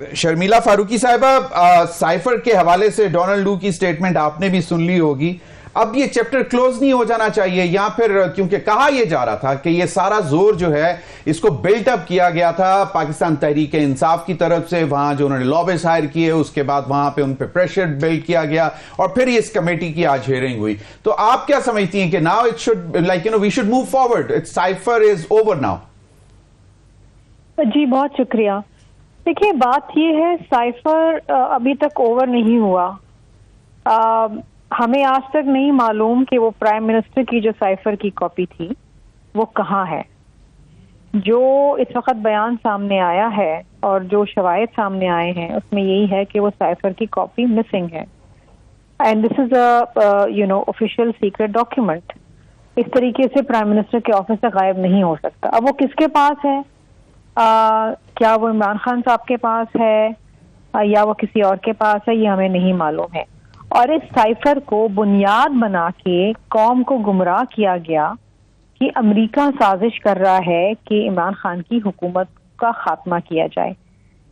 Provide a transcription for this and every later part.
شرمیلا فاروقی صاحبہ، سائفر کے حوالے سے ڈونلڈ لو کی سٹیٹمنٹ آپ نے بھی سن لی ہوگی. اب یہ چیپٹر کلوز نہیں ہو جانا چاہیے، یا پھر کیونکہ کہا یہ جا رہا تھا کہ یہ سارا زور جو ہے اس کو بلٹ اپ کیا گیا تھا پاکستان تحریک انصاف کی طرف سے، وہاں جو انہوں نے لابس ہائر کیے، اس کے بعد وہاں پہ ان پہ پریشر بلڈ کیا گیا، اور پھر اس کمیٹی کی آج ہیئرنگ ہوئی. تو آپ کیا سمجھتی ہیں کہ now it should like we should move forward, cipher is over now? جی بہت شکریہ. دیکھیے بات یہ ہے، سائفر ابھی تک اوور نہیں ہوا. ہمیں آج تک نہیں معلوم کہ وہ پرائم منسٹر کی جو سائفر کی کاپی تھی وہ کہاں ہے. جو اس وقت بیان سامنے آیا ہے اور جو شواہد سامنے آئے ہیں اس میں یہی ہے کہ وہ سائفر کی کاپی مسنگ ہے. And this is a official secret document. اس طریقے سے پرائم منسٹر کے آفس سے غائب نہیں ہو سکتا. اب وہ کس کے پاس ہے؟ کیا وہ عمران خان صاحب کے پاس ہے یا وہ کسی اور کے پاس ہے، یہ ہمیں نہیں معلوم ہے. اور اس سائفر کو بنیاد بنا کے قوم کو گمراہ کیا گیا کہ امریکہ سازش کر رہا ہے کہ عمران خان کی حکومت کا خاتمہ کیا جائے،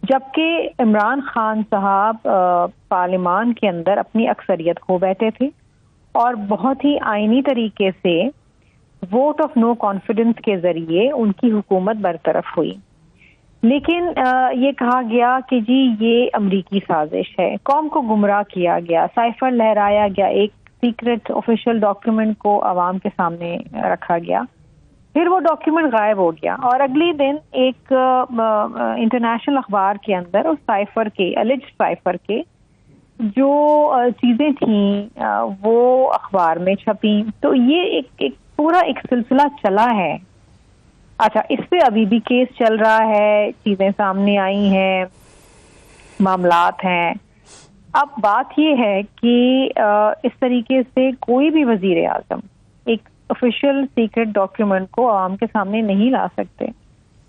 جبکہ عمران خان صاحب پارلیمان کے اندر اپنی اکثریت کھو بیٹھے تھے اور بہت ہی آئینی طریقے سے ووٹ آف نو کانفیڈنس کے ذریعے ان کی حکومت برطرف ہوئی. لیکن یہ کہا گیا کہ جی یہ امریکی سازش ہے، قوم کو گمراہ کیا گیا، سائفر لہرایا گیا، ایک سیکرٹ آفیشیل ڈاکیومنٹ کو عوام کے سامنے رکھا گیا، پھر وہ ڈاکیومنٹ غائب ہو گیا. اور اگلی دن ایک انٹرنیشنل اخبار کے اندر اس سائفر کے الجڈ سائفر کے جو چیزیں تھیں وہ اخبار میں چھپیں. تو یہ ایک پورا ایک سلسلہ چلا ہے. اچھا، اس پہ ابھی بھی کیس چل رہا ہے، چیزیں سامنے آئی ہیں، معاملات ہیں. اب بات یہ ہے کہ اس طریقے سے کوئی بھی وزیر اعظم ایک آفیشیل سیکرٹ ڈاکیومنٹ کو عوام کے سامنے نہیں لا سکتے.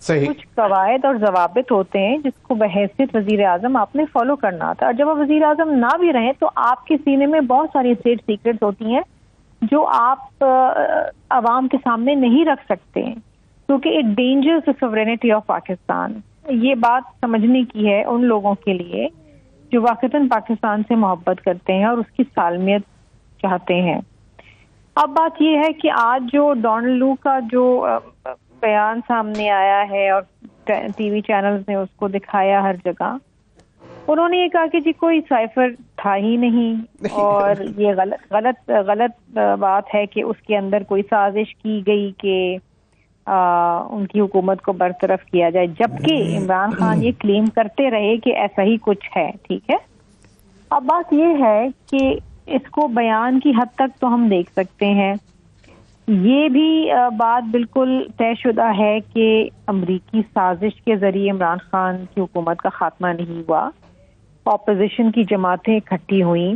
صحیح. کچھ قواعد اور ضوابط ہوتے ہیں جس کو بحیثیت وزیر اعظم آپ نے فالو کرنا تھا. اور جب آپ وزیر اعظم نہ بھی رہیں تو آپ کے سینے میں بہت ساری اسٹیٹ سیکرٹس ہوتی ہیں جو آپ عوام کے سامنے نہیں رکھ سکتے ہیں، کیونکہ it dangers the sovereignty of Pakistan. یہ بات سمجھنے کی ہے ان لوگوں کے لیے جو واقعتاً پاکستان سے محبت کرتے ہیں اور اس کی سالمیت چاہتے ہیں. اب بات یہ ہے کہ آج جو ڈونلڈ لو کا جو بیان سامنے آیا ہے اور ٹی وی چینلز نے اس کو دکھایا ہر جگہ، انہوں نے یہ کہا کہ جی کوئی سائفر تھا ہی نہیں، اور یہ غلط بات ہے کہ اس کے اندر کوئی سازش کی گئی کہ ان کی حکومت کو برطرف کیا جائے، جبکہ عمران خان یہ کلیم کرتے رہے کہ ایسا ہی کچھ ہے. ٹھیک ہے، اب بات یہ ہے کہ اس کو بیان کی حد تک تو ہم دیکھ سکتے ہیں. یہ بھی بات بالکل طے شدہ ہے کہ امریکی سازش کے ذریعے عمران خان کی حکومت کا خاتمہ نہیں ہوا. اپوزیشن کی جماعتیں اکٹھی ہوئیں،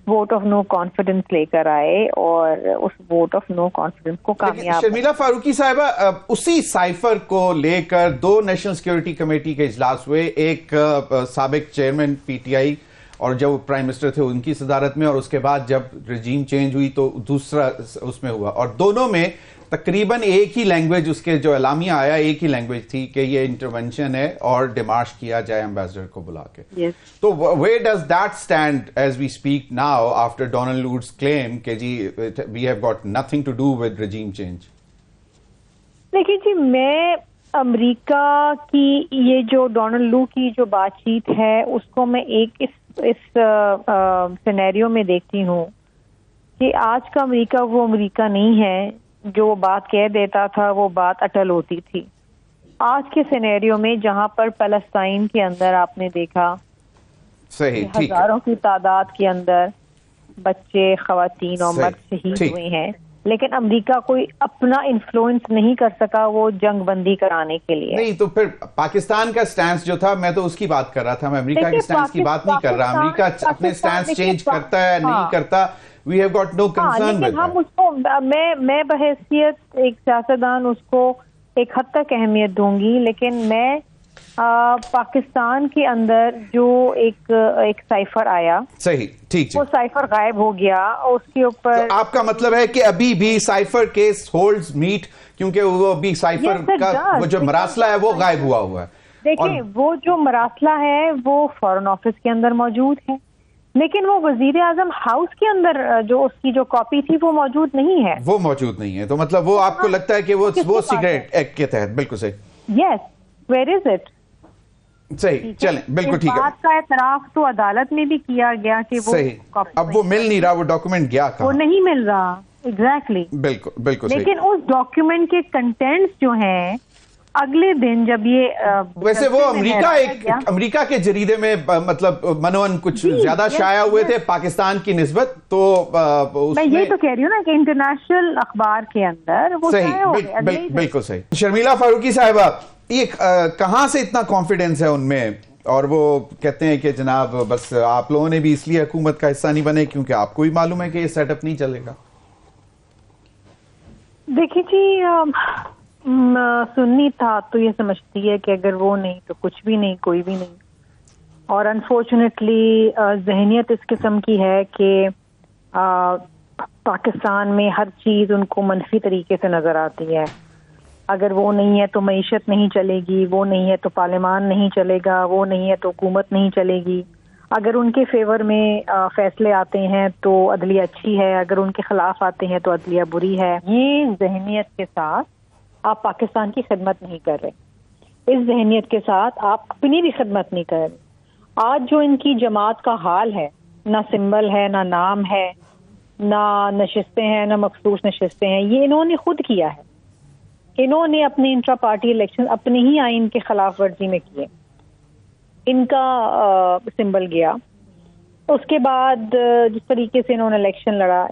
ووٹ آف نو کانفیڈنس لے کر آئے اور اس ووٹ آف نو کانفیڈنس کو کامیاب. شرمیلا فاروقی صاحبہ، اسی سائفر کو لے کر دو نیشنل سیکورٹی کمیٹی کے اجلاس ہوئے، ایک سابق چیئرمین پی ٹی آئی اور جو پرائم منسٹر تھے ان کی صدارت میں، اور اس کے بعد جب رجیم چینج ہوئی تو دوسرا اس میں ہوا، اور دونوں میں تقریباً ایک ہی لینگویج، اس کے جو اعلامیہ آیا ایک ہی لینگویج تھی کہ یہ انٹرونشن ہے اور ڈیمارش کیا جائے ایمبیسڈر کو بلا کے. تو where does that stand as we speak now after Donald Lu's claim کہ جی we have got nothing to do with regime change؟ دیکھیے جی، میں امریکہ کی یہ جو ڈونلڈ لو کی جو بات چیت ہے اس کو میں ایک اس سینیریو میں دیکھتی ہوں کہ آج کا امریکہ وہ امریکہ نہیں ہے جو بات کہہ دیتا تھا وہ بات اٹل ہوتی تھی. آج کے سینیریو میں جہاں پر فلسطین کے اندر آپ نے دیکھا ہزاروں کی تعداد کے اندر بچے، خواتین اور مرد شہید ہوئے ہیں، لیکن امریکہ کوئی اپنا انفلوئنس نہیں کر سکا وہ جنگ بندی کرانے کے لیے. نہیں تو پھر پاکستان کا سٹینس جو تھا، میں تو اس کی بات کر رہا تھا، میں امریکہ کے سٹینس کی بات نہیں کر رہا. امریکہ اپنے سٹینس چینج کرتا ہے نہیں کرتا، we have got no concern with ہم اس کو میں بحیثیت ایک سیاستدان اس کو ایک حد تک اہمیت دوں گی، لیکن میں پاکستان کے اندر جو ایک سائفر آیا، صحیح ٹھیک، وہ سائفر غائب ہو گیا. اس کے اوپر آپ کا مطلب ہے کہ ابھی بھی سائفر کیس ہولڈز میٹ، کیونکہ وہ ابھی سائفر کا وہ جو مراسلہ ہے وہ غائب ہوا ہے. دیکھیں وہ جو مراسلہ ہے وہ فارن آفس کے اندر موجود ہے، لیکن وہ وزیر اعظم ہاؤس کے اندر جو اس کی جو کاپی تھی وہ موجود نہیں ہے. وہ موجود نہیں ہے، تو مطلب وہ آپ کو لگتا ہے کہ وہ سیکریٹ ایکٹ کے تحت. بالکل صحیح. یس، ویئر از اٹ؟ صحیح، چلیں بالکل ٹھیک ہے. بات کا اعتراف تو عدالت میں بھی کیا گیا کہ وہ صحیح، اب وہ مل نہیں رہا، وہ ڈاکومنٹ گیا کہاں؟ وہ نہیں مل رہا. ایگزیکٹلی. بالکل بالکل صحیح. لیکن اس ڈاکیومنٹ کے کنٹینٹس جو ہیں اگلے دن جب یہ ویسے وہ امریکہ کے جریدے میں مطلب منون کچھ زیادہ شائع ہوئے تھے پاکستان کی نسبت، تو میں یہ تو کہہ رہی ہوں نا کہ انٹرنیشنل اخبار کے اندر وہ صحیح. بالکل صحیح. شرمیلا فاروقی صاحبہ، یہ کہاں سے اتنا کانفیڈنس ہے ان میں، اور وہ کہتے ہیں کہ جناب بس آپ لوگوں نے بھی اس لیے حکومت کا حصہ نہیں بنے کیونکہ آپ کو بھی معلوم ہے کہ یہ سیٹ اپ نہیں چلے گا؟ دیکھیے جی، سنی تھا تو یہ سمجھتی ہے کہ اگر وہ نہیں تو کچھ بھی نہیں، کوئی بھی نہیں. اور انفارچونیٹلی ذہنیت اس قسم کی ہے کہ پاکستان میں ہر چیز ان کو منفی طریقے سے نظر آتی ہے. اگر وہ نہیں ہے تو معیشت نہیں چلے گی، وہ نہیں ہے تو پارلیمان نہیں چلے گا، وہ نہیں ہے تو حکومت نہیں چلے گی. اگر ان کے فیور میں فیصلے آتے ہیں تو عدلیہ اچھی ہے، اگر ان کے خلاف آتے ہیں تو عدلیہ بری ہے. یہ ذہنیت کے ساتھ آپ پاکستان کی خدمت نہیں کر رہے. اس ذہنیت کے ساتھ آپ اپنی بھی خدمت نہیں کر رہے. آج جو ان کی جماعت کا حال ہے، نہ سمبل ہے، نہ نام ہے، نہ نشستیں ہیں، نہ مخصوص نشستیں ہیں، یہ انہوں نے خود کیا ہے. انہوں نے اپنے انٹرا پارٹی الیکشن اپنے ہی آئین کے خلاف ورزی میں کیے. ان کا سمبل گیا. اس کے بعد جس طریقے سے انہوں نے الیکشن لڑا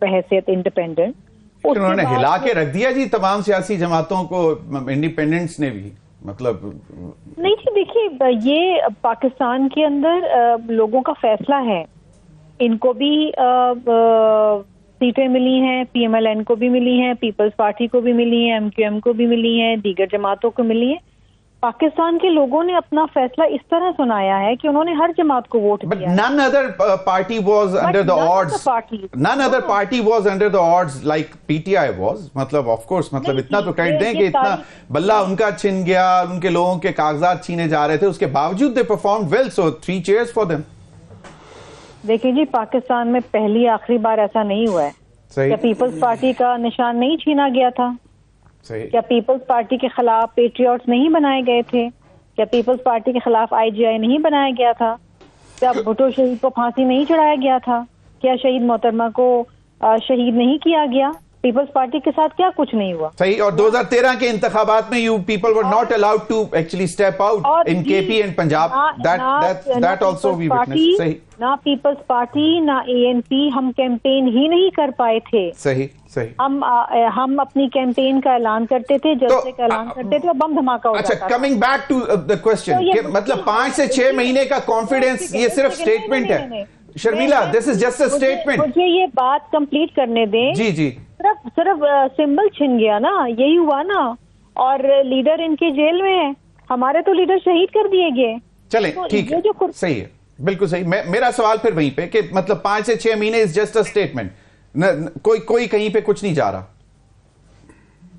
بحیثیت انڈیپینڈنٹ، انہوں نے ہلا کے رکھ دیا جی تمام سیاسی جماعتوں کو، انڈیپینڈنٹس نے بھی. مطلب نہیں جی، دیکھیے یہ پاکستان کے اندر لوگوں کا فیصلہ ہے. ان کو بھی سیٹیں ملی ہیں، پی ایم ایل این کو بھی ملی ہیں، پیپلز پارٹی کو بھی ملی ہیں، ایم کیو ایم کو بھی ملی ہیں، دیگر جماعتوں کو ملی ہیں. پاکستان کے لوگوں نے اپنا فیصلہ اس طرح سنایا ہے کہ انہوں نے ہر جماعت کو ووٹ دیا. None other party was under the odds. None other party was under the odds like PTI was. مطلب of course مطلب اتنا تو کہہ دیں کہ اتنا بلہ ان کا چھن گیا، ان کے لوگوں کے کاغذات چھینے جا رہے تھے، اس کے باوجود they performed well, so 3 cheers for them. دیکھیں جی، پاکستان میں پہلی آخری بار ایسا نہیں ہوا ہے کہ پیپلز پارٹی کا نشان نہیں چھینا گیا تھا. کیا پیپلز پارٹی کے خلاف پیٹریوٹس نہیں بنائے گئے تھے؟ کیا پیپلز پارٹی کے خلاف آئی جی آئی نہیں بنایا گیا تھا؟ کیا بھٹو شہید کو پھانسی نہیں چڑھایا گیا تھا؟ کیا شہید محترمہ کو شہید نہیں کیا گیا؟ پیپلز پارٹی کے ساتھ کیا کچھ نہیں ہوا. صحیح. اور 2013 کے انتخابات میں you people were not allowed to actually step out in KP and Punjab. That also we witnessed. صحیح. نہ پیپلز پارٹی نہ اے این پی ہم کیمپین ہی نہیں کر پائے تھے. صحیح صحیح. ہم اپنی کیمپین کا اعلان کرتے تھے، جلسے کا اعلان کرتے تھے اور بم دھماکہ ہو جاتا تھا. اچھا، coming back to the question کہ مطلب 5 سے 6 مہینے کا کانفیڈنس یہ صرف اسٹیٹمنٹ ہے. Sharmila, this is just a statement. مجھے یہ بات کمپلیٹ کرنے دیں. جی جی. صرف سمبل چھن گیا نا، یہی ہوا نا. اور لیڈر ان کے جیل میں ہے، ہمارے تو لیڈر شہید کر دیے گئے. چلیں ٹھیک ہے، صحیح ہے، بالکل صحیح. میرا سوال پھر وہیں پہ کہ مطلب 5 سے 6 مہینے از جسٹ اے اسٹیٹمنٹ، کوئی کہیں پہ کچھ نہیں جا رہا.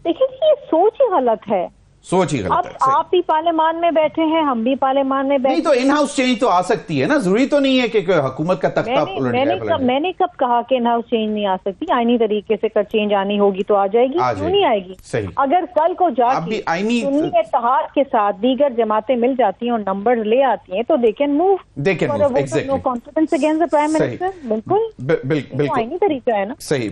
دیکھیں یہ سوچ ہی غلط ہے. سوچ ہی غلط ہے. آپ بھی پارلیمان میں بیٹھے ہیں، ہم بھی پارلیمان میں بیٹھے. نہیں تو ان ہاؤس چینج تو آ سکتی ہے نا، ضروری تو نہیں ہے کہ حکومت کا تختہ پلٹ جائے. میں نے کب کہا کہ ان ہاؤس چینج نہیں آ سکتی؟ آئینی طریقے سے چینج آنی ہوگی تو آ جائے گی، کیوں نہیں آئے گی؟ صحیح. اگر کل کو جا کے سنی اتحاد کے ساتھ دیگر جماعتیں مل جاتی ہیں اور نمبر لے آتی ہیں تو they can move. No confidence against the prime minister. بالکل آئینی طریقہ ہے نا. صحیح.